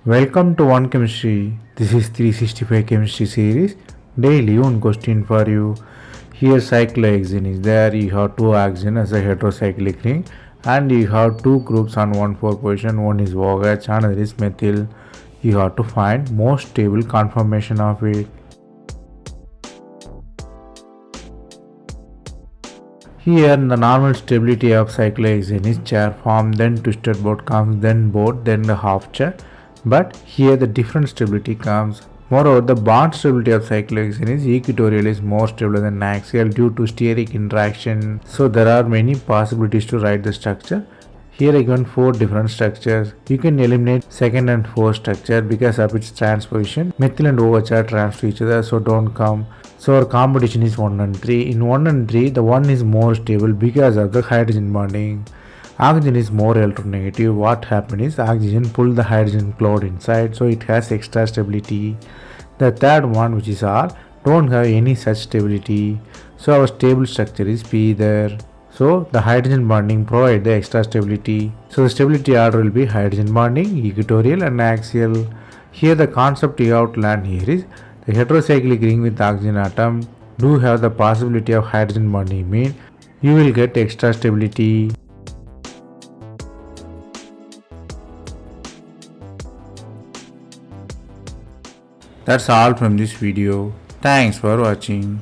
Welcome to One Chemistry. This is 365 Chemistry series. Daily one question for you. Here cyclohexane is there. You have two oxygen as a heterocyclic ring, and you have two groups on 1,4 position. One is Gauche, another is Methyl. You have to find most stable conformation of it. Here the normal stability of cyclohexane is chair form, then twisted board comes, then board, then the half chair. But here the different stability comes. Moreover, the bond stability of cyclohexane is equatorial is more stable than axial due to steric interaction. So there are many possibilities to write the structure. Here I given 4 different structures. You can eliminate second and fourth structure because of its transposition. Methyl and OH are trans to each other, so don't come. So our competition is 1 and 3. In 1 and 3, the 1 is more stable because of the hydrogen bonding. Oxygen is more electronegative. What happened is oxygen pulled the hydrogen cloud inside, so it has extra stability. The third one, which is R, don't have any such stability. So our stable structure is P there. So the hydrogen bonding provide the extra stability. So the stability order will be hydrogen bonding, equatorial and axial. Here the concept you have to learn here is the heterocyclic ring with oxygen atom do have the possibility of hydrogen bonding, mean you will get extra stability. That's all from this video. Thanks for watching.